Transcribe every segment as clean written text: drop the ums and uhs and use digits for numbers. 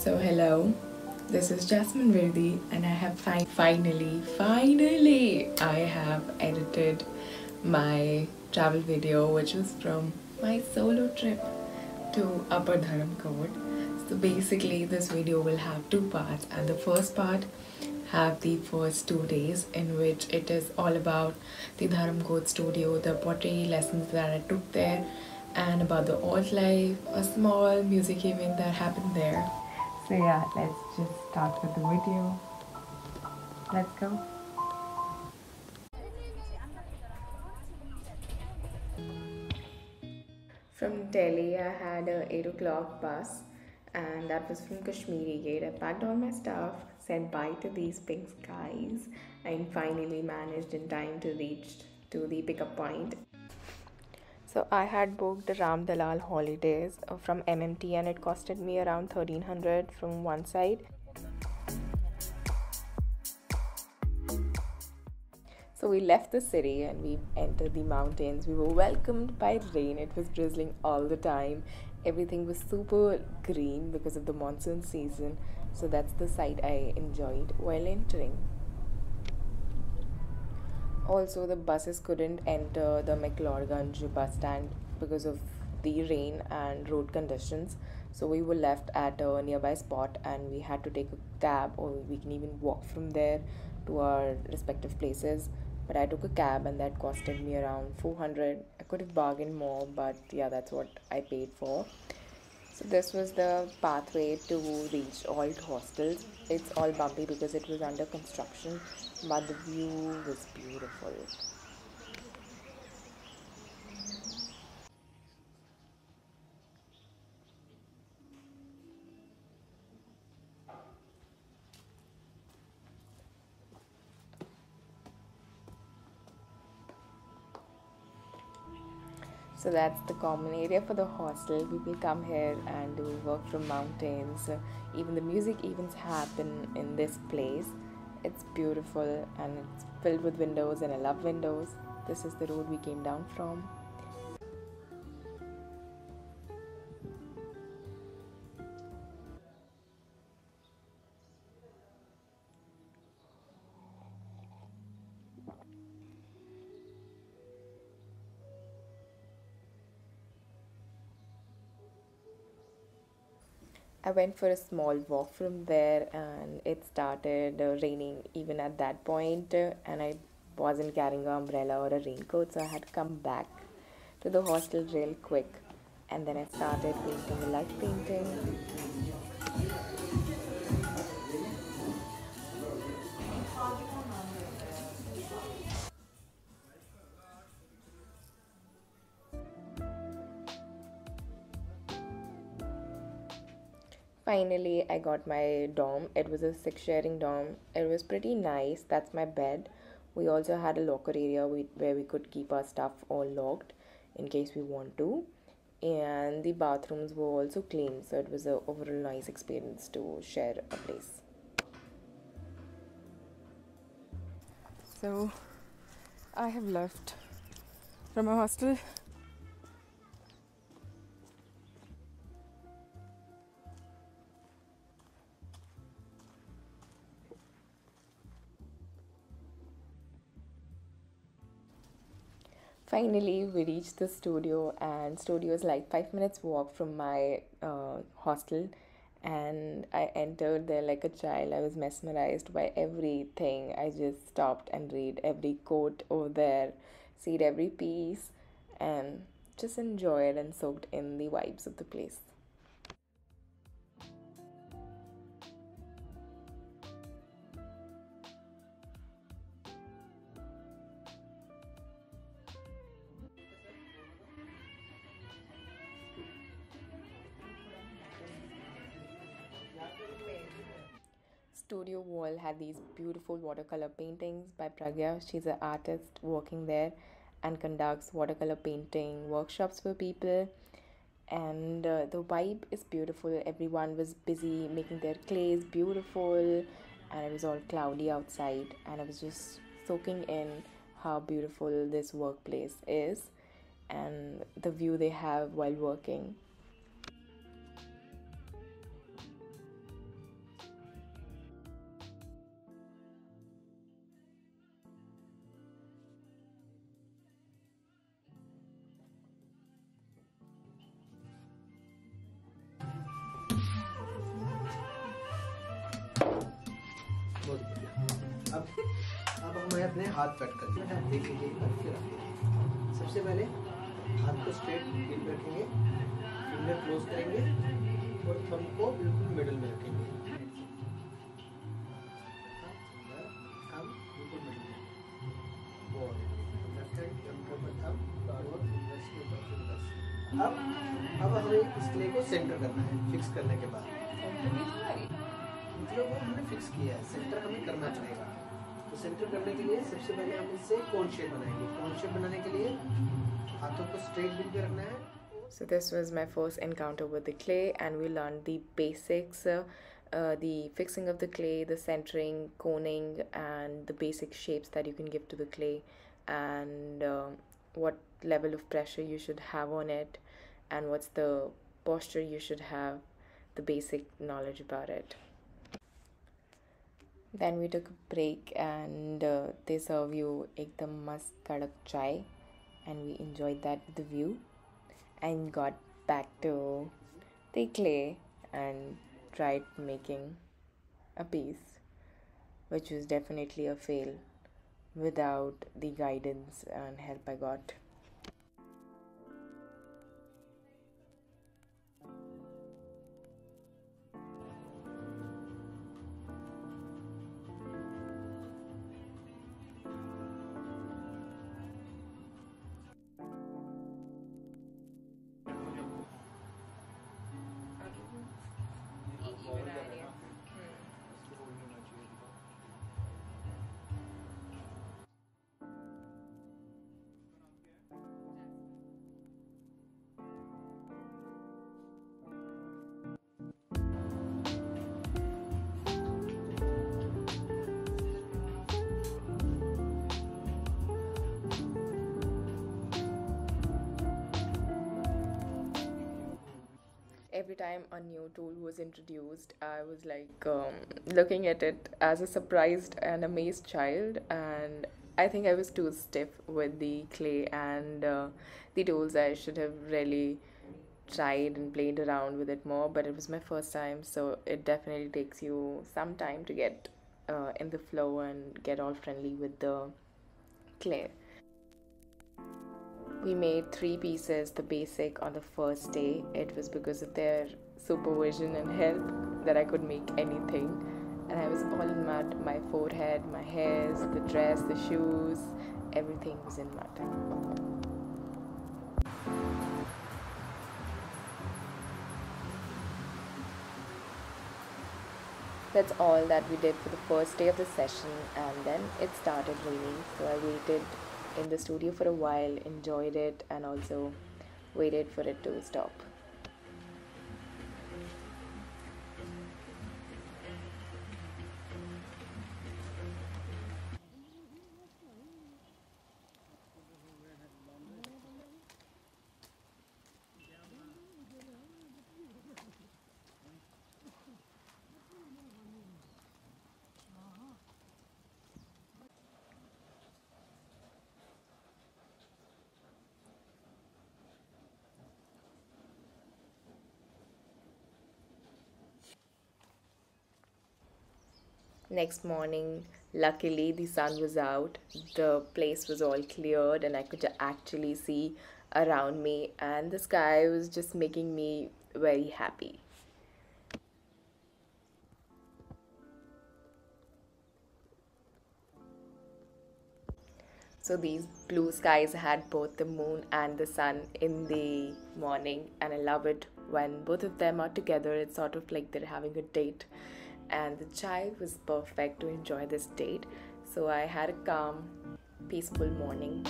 So hello, this is Jasmine Virdi and I have finally I have edited my travel video which was from my solo trip to Upper Dharamkot. So basically this video will have two parts, and the first part have the first 2 days in which it is all about the Dharamkot studio, the pottery lessons that I took there, and about the alt life, a small music event that happened there. So yeah, let's just start with the video. Let's go. From Delhi, I had a 8 o'clock bus, and that was from Kashmiri Gate. I packed all my stuff, said bye to these pink skies, and finally managed in time to reach to the pickup point. So I had booked the Ram Dalal holidays from MMT, and it costed me around 1300 from one side. So we left the city and we entered the mountains. We were welcomed by rain. It was drizzling all the time. Everything was super green because of the monsoon season. So that's the sight I enjoyed while entering. Also, the buses couldn't enter the Mcleodganj bus stand because of the rain and road conditions. So we were left at a nearby spot and we had to take a cab, or we can even walk from there to our respective places. But I took a cab and that costed me around 400. I could have bargained more, but yeah, that's what I paid for. So this was the pathway to reach all hostels. It's all bumpy because it was under construction, but the view was beautiful. So that's the common area for the hostel. People come here and do work from mountains. Even the music events happen in this place. It's beautiful and it's filled with windows, and I love windows. This is the road we came down from. I went for a small walk from there, and it started raining even at that point, and I wasn't carrying an umbrella or a raincoat, so I had to come back to the hostel real quick. And then I started painting a light painting. Finally, I got my dorm. It was a six sharing dorm. It was pretty nice. That's my bed. We also had a locker area where we could keep our stuff all locked in case we want to. And the bathrooms were also clean, so it was a overall nice experience to share a place. So, I have left from my hostel. Finally, we reached the studio, and studio is like 5 minutes walk from my hostel. And I entered there like a child. I was mesmerized by everything. I just stopped and read every quote over there, see every piece, and just enjoyed and soaked in the vibes of the place. Studio wall had these beautiful watercolor paintings by Pragya. She's an artist working there and conducts watercolor painting workshops for people. And the vibe is beautiful. Everyone was busy making their clays beautiful, and it was all cloudy outside. And I was just soaking in how beautiful this workplace is and the view they have while working. बहुत बढ़िया। अब हमें अपने हाथ cut करते हैं। देख लीजिए एक बार, फिर आगे। सबसे पहले हाथ को स्ट्रेट इन रखेंगे, फिंगर क्लोज करेंगे और थंब को बिल्कुल मिडल में रखेंगे। थंब बिल्कुल मिडल में और लेफ्ट हैंड थंब के ऊपर थंब और फिंगर्स के ऊपर फिंगर्स। अब हमें इस क्ले को सेंटर करना है। फिक्स करने के बाद मतलब वो हमने फिक्स किया है, सेंटर हमें करना पड़ेगा। तो सेंटर करने के लिए सबसे पहले हम इससे कोन शेप बनाएंगे। कोन शेप बनाने के लिए हाथों को स्ट्रेट बिन पे रखना है। So this was my first encounter with the clay, and we learned the basics, the fixing of the clay, the centering, coning, and the basic shapes that you can give to the clay, and what level of pressure you should have on it, and what's the posture you should have, the basic knowledge about it. Then we took a break, and they serve you ekdam mast kadak chai, and we enjoyed that with the view, and got back to the clay and tried making a piece, which was definitely a fail without the guidance and help I got. Every time a new tool was introduced, I was like looking at it as a surprised and amazed child, and I think I was too stiff with the clay and the tools. I should have really tried and played around with it more, but it was my first time, so it definitely takes you some time to get in the flow and get all friendly with the clay. We made 3 pieces, the basic, on the first day. It was because of their supervision and help that I could make anything. And I was all in mud. My forehead, my hairs, the dress, the shoes, everything was in mud. That's all that we did for the first day of the session, and then it started raining. So I waited in the studio for a while, enjoyed it, and also waited for it to stop. Next morning, luckily the sun was out, the place was all cleared, and I could actually see around me, and the sky was just making me very happy. So these blue skies had both the moon and the sun in the morning, and I love it when both of them are together. It's sort of like they're having a date, and the chai was perfect to enjoy this date. So I had a calm, peaceful morning.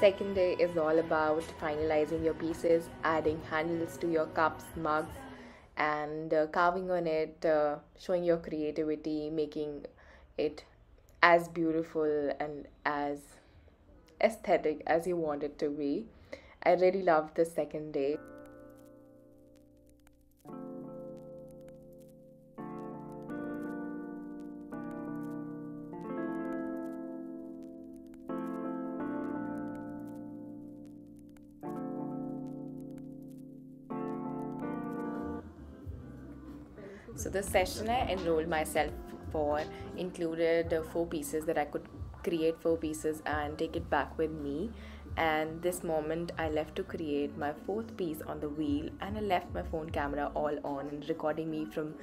Second day is all about finalizing your pieces, adding handles to your cups, mugs, and carving on it, showing your creativity, making it as beautiful and as aesthetic as you want it to be. I really loved the second day. So the session I enrolled myself for included 4 pieces that I could create 4 pieces and take it back with me. And this moment I left to create my fourth piece on the wheel, and I left my phone camera all on and recording me from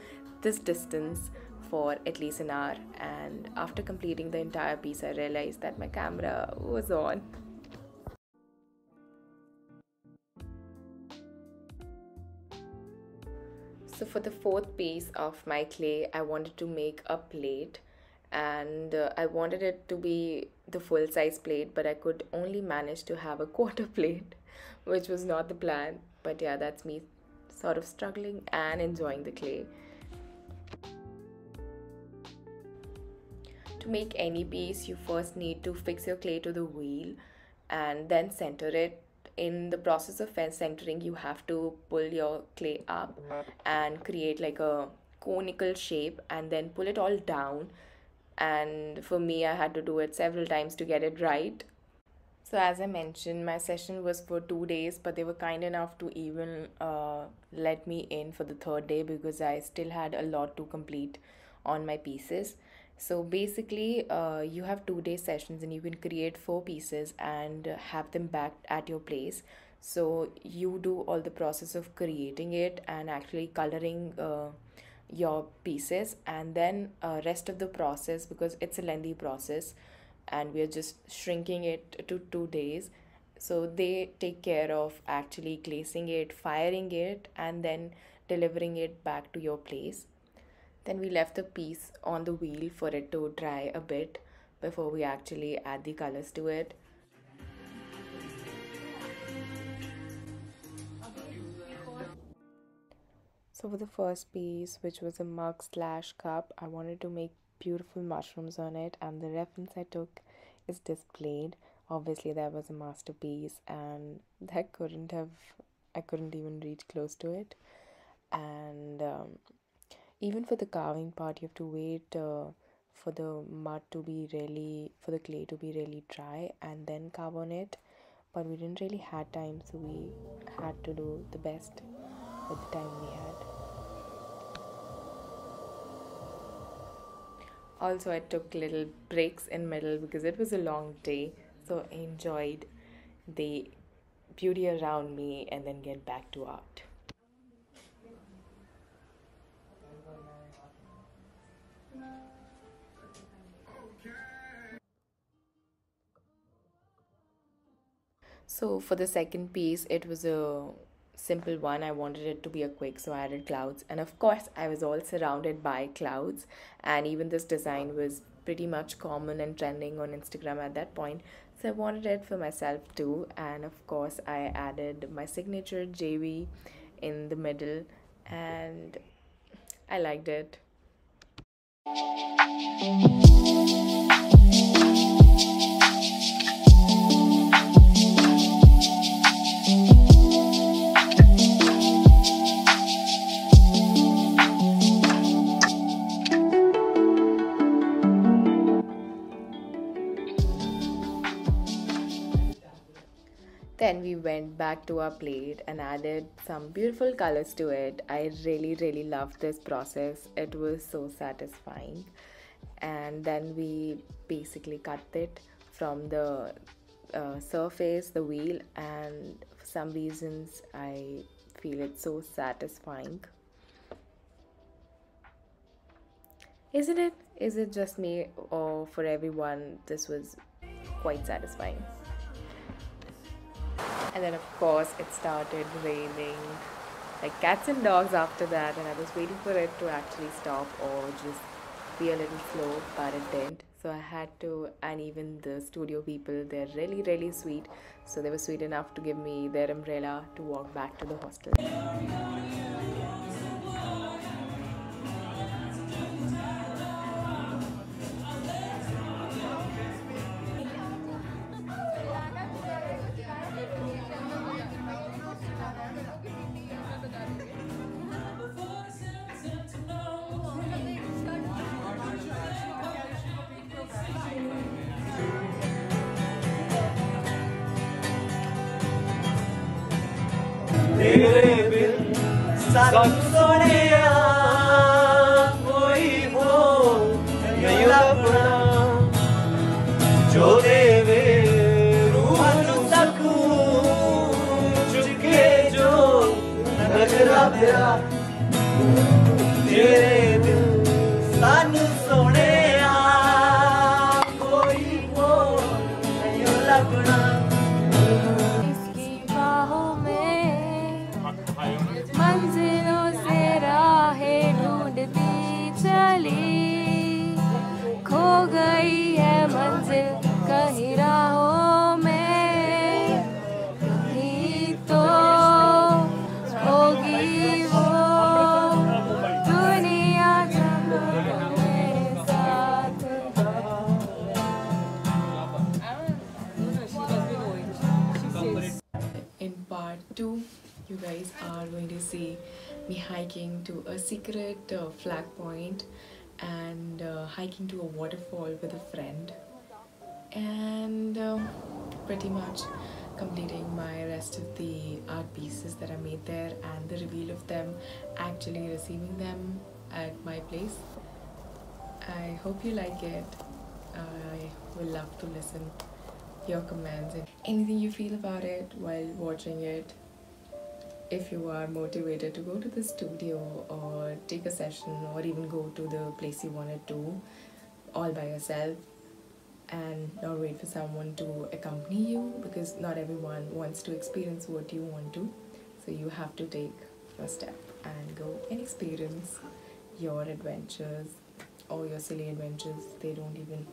this distance for at least an hour. And after completing the entire piece, I realized that my camera was on. So for the fourth piece of my clay, I wanted to make a plate, and I wanted it to be the full size plate, but I could only manage to have a quarter plate, which was not the plan. But yeah, that's me sort of struggling and enjoying the clay. To make any piece, you first need to fix your clay to the wheel and then center it. In the process of centering, you have to pull your clay up and create like a conical shape and then pull it all down. And for me, I had to do it several times to get it right. So, as I mentioned, my session was for 2 days, but they were kind enough to even let me in for the third day because I still had a lot to complete on my pieces. So, basically, you have 2 day sessions and you can create 4 pieces and have them back at your place. So, you do all the process of creating it and actually coloring your pieces, and then rest of the process, because it's a lengthy process and we are just shrinking it to 2 days. So they take care of actually glazing it, firing it, and then delivering it back to your place. Then we left the piece on the wheel for it to dry a bit before we actually add the colors to it. So for the first piece, which was a mug slash cup, I wanted to make beautiful mushrooms on it, and the reference I took is displayed. Obviously, that was a masterpiece, and I couldn't even reach close to it. And even for the carving part, you have to wait for the for the clay to be really dry and then carve on it. But we didn't really had time, so we had to do the best with the time we had. Also, I took little breaks in middle because it was a long day, so I enjoyed the beauty around me and then get back to art. So for the second piece, it was a simple one. I wanted it to be a quick, so I added clouds. And of course, I was all surrounded by clouds. And even this design was pretty much common and trending on Instagram at that point. So I wanted it for myself too. And of course, I added my signature JV in the middle, and I liked it. Then we went back to our plate and added some beautiful colors to it. I really loved this process. It was so satisfying. And then we basically cut it from the surface, the wheel, and for some reasons I feel it's so satisfying. Isn't it? Is it just me, or for everyone this was quite satisfying? And then, of course, it started raining like cats and dogs after that, and I was waiting for it to actually stop or just be a little slow, but it didn't. So I had to, and even the studio people, they're really sweet. So they were sweet enough to give me their umbrella to walk back to the hostel. तेरे बिन सानू सोहणिया कोई हो नहीं लभना जो देवे रूह नू सकून चुके जो नगरा फिरा तेरे बिन सानू सोहणिया कोई हो नहीं लभना इसकी बाहों में मंजिलों से राहें ढूंढती चली खो गई है मंजिल कहीं राहों में कहीं तो होगी वो दुनिया जहाँ मेरे साथ In part 2, you guys are going to see me hiking to a secret flag point and hiking to a waterfall with a friend, and pretty much completing my rest of the art pieces that I made there and the reveal of them, actually receiving them at my place. I hope you like it. I will love to listen your comments and anything you feel about it while watching it. If you are motivated to go to the studio or take a session or even go to the place you wanted to all by yourself and not wait for someone to accompany you, because not everyone wants to experience what you want to, so you have to take a step and go and experience your adventures or your silly adventures. They don't even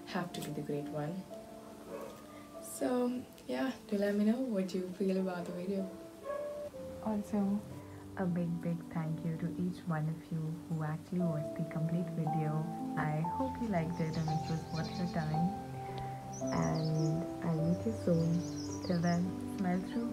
have to be the great one. So yeah, do let me know what you feel about the video. Also, a big thank you to each one of you who actually watched the complete video. I hope you liked it and it was worth your time. And I'll meet you soon. Till then, smile through.